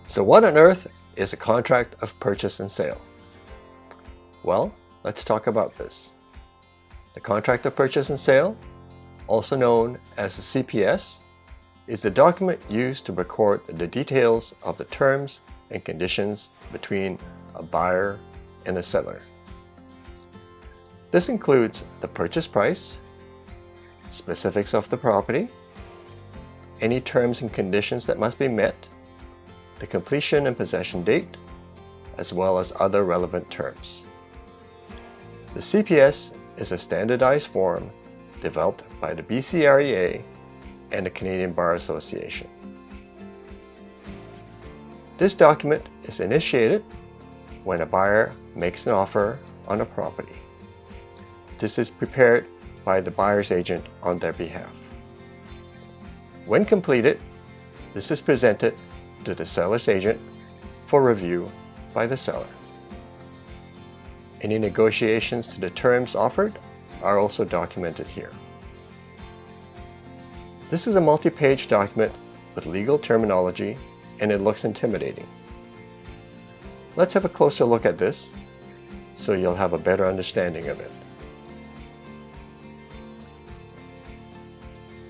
So what on earth is a contract of purchase and sale? Well, let's talk about this. The contract of purchase and sale, also known as a CPS, is the document used to record the details of the terms and conditions between a buyer and a seller. This includes the purchase price, specifics of the property, any terms and conditions that must be met, the completion and possession date, as well as other relevant terms. The CPS is a standardized form developed by the BCREA and the Canadian Bar Association. This document is initiated when a buyer makes an offer on a property. This is prepared by the buyer's agent on their behalf. When completed, this is presented to the seller's agent for review by the seller. Any negotiations to the terms offered are also documented here. This is a multi-page document with legal terminology, and it looks intimidating. Let's have a closer look at this so you'll have a better understanding of it.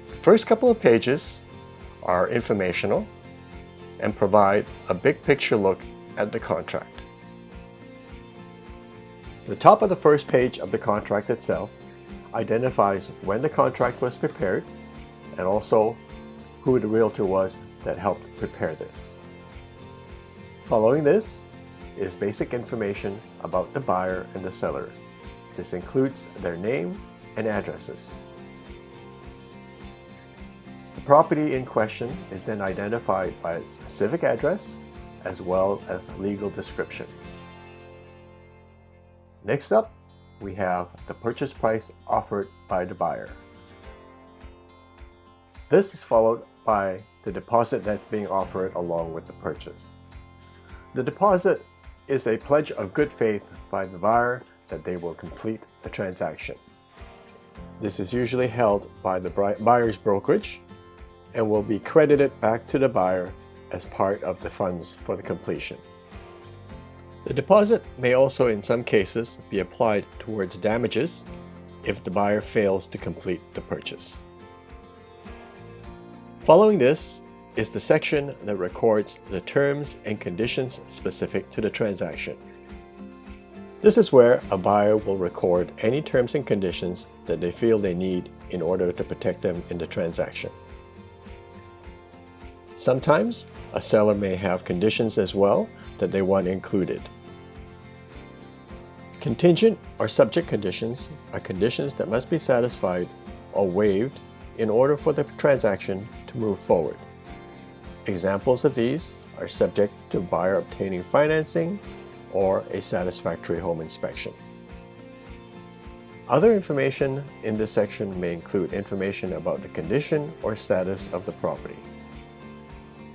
The first couple of pages are informational and provide a big picture look at the contract. The top of the first page of the contract itself identifies when the contract was prepared and also who the realtor was that helped prepare this. Following this is basic information about the buyer and the seller. This includes their name and addresses. The property in question is then identified by its specific address as well as legal description. Next up, we have the purchase price offered by the buyer. This is followed by the deposit that's being offered along with the purchase. The deposit is a pledge of good faith by the buyer that they will complete the transaction. This is usually held by the buyer's brokerage and will be credited back to the buyer as part of the funds for the completion. The deposit may also in some cases be applied towards damages if the buyer fails to complete the purchase. Following this is the section that records the terms and conditions specific to the transaction. This is where a buyer will record any terms and conditions that they feel they need in order to protect them in the transaction. Sometimes a seller may have conditions as well that they want included. Contingent or subject conditions are conditions that must be satisfied or waived in order for the transaction to move forward. Examples of these are subject to buyer obtaining financing or a satisfactory home inspection. Other information in this section may include information about the condition or status of the property.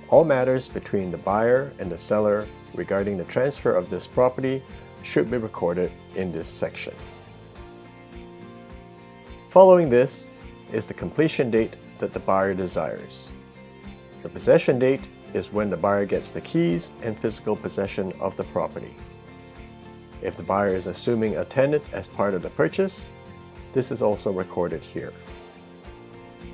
All matters between the buyer and the seller regarding the transfer of this property should be recorded in this section. Following this is the completion date that the buyer desires. The possession date is when the buyer gets the keys and physical possession of the property. If the buyer is assuming a tenant as part of the purchase, this is also recorded here.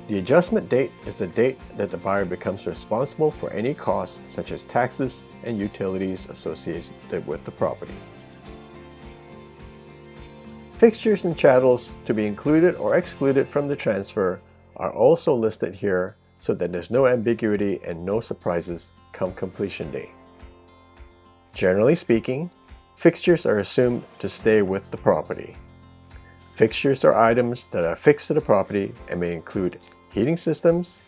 The adjustment date is the date that the buyer becomes responsible for any costs such as taxes and utilities associated with the property. Fixtures and chattels to be included or excluded from the transfer are also listed here so that there's no ambiguity and no surprises come completion day. Generally speaking, fixtures are assumed to stay with the property. Fixtures are items that are fixed to the property and may include heating systems,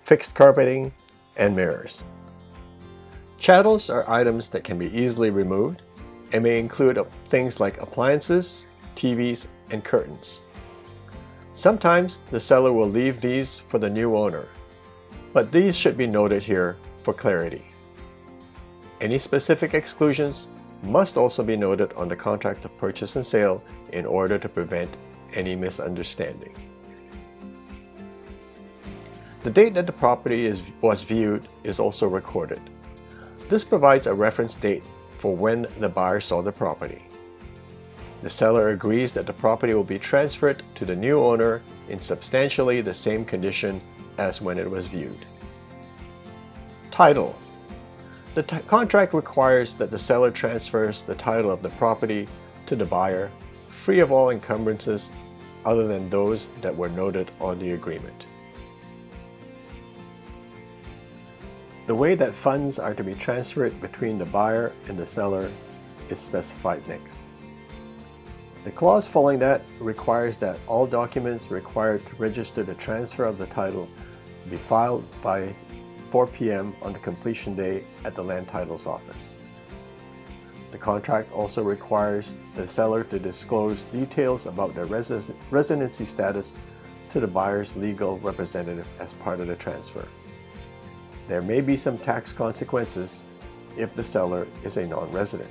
fixed carpeting, and mirrors. Chattels are items that can be easily removed and may include things like appliances, TVs, and curtains. Sometimes the seller will leave these for the new owner, but these should be noted here for clarity. Any specific exclusions must also be noted on the contract of purchase and sale in order to prevent any misunderstanding. The date that the property was viewed is also recorded. This provides a reference date for when the buyer saw the property. The seller agrees that the property will be transferred to the new owner in substantially the same condition as when it was viewed. Title. The contract requires that the seller transfers the title of the property to the buyer, free of all encumbrances other than those that were noted on the agreement. The way that funds are to be transferred between the buyer and the seller is specified next. The clause following that requires that all documents required to register the transfer of the title be filed by 4 p.m. on the completion day at the Land Titles Office. The contract also requires the seller to disclose details about their residency status to the buyer's legal representative as part of the transfer. There may be some tax consequences if the seller is a non-resident.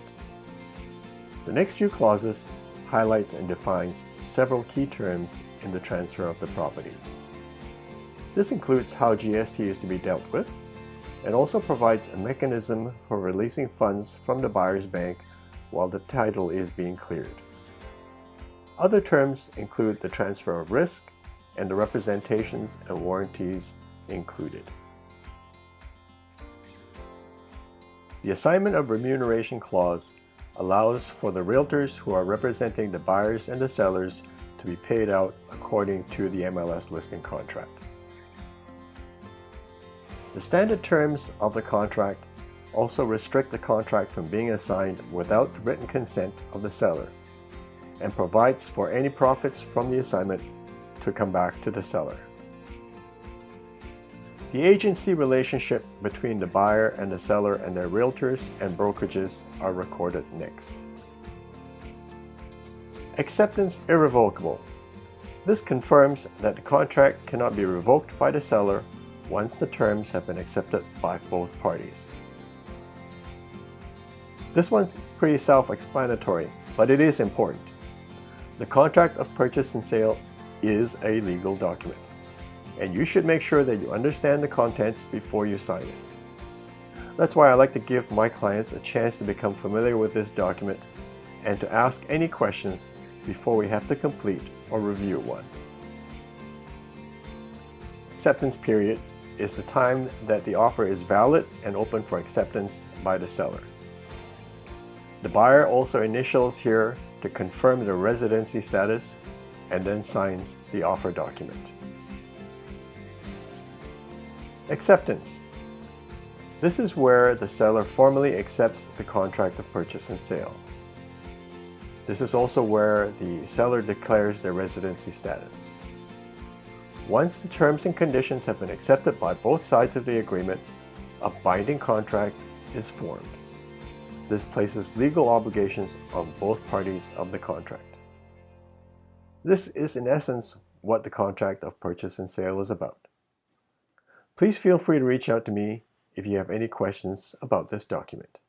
The next few clauses highlights and defines several key terms in the transfer of the property. This includes how GST is to be dealt with, and also provides a mechanism for releasing funds from the buyer's bank while the title is being cleared. Other terms include the transfer of risk and the representations and warranties included. The assignment of remuneration clause allows for the realtors who are representing the buyers and the sellers to be paid out according to the MLS listing contract. The standard terms of the contract also restrict the contract from being assigned without the written consent of the seller and provides for any profits from the assignment to come back to the seller. The agency relationship between the buyer and the seller and their realtors and brokerages are recorded next. Acceptance irrevocable. This confirms that the contract cannot be revoked by the seller once the terms have been accepted by both parties. This one's pretty self-explanatory, but it is important. The contract of purchase and sale is a legal document, and you should make sure that you understand the contents before you sign it. That's why I like to give my clients a chance to become familiar with this document and to ask any questions before we have to complete or review one. Acceptance period is the time that the offer is valid and open for acceptance by the seller. The buyer also initials here to confirm the residency status and then signs the offer document. Acceptance. This is where the seller formally accepts the contract of purchase and sale. This is also where the seller declares their residency status. Once the terms and conditions have been accepted by both sides of the agreement, a binding contract is formed. This places legal obligations on both parties of the contract. This is in essence what the contract of purchase and sale is about. Please feel free to reach out to me if you have any questions about this document.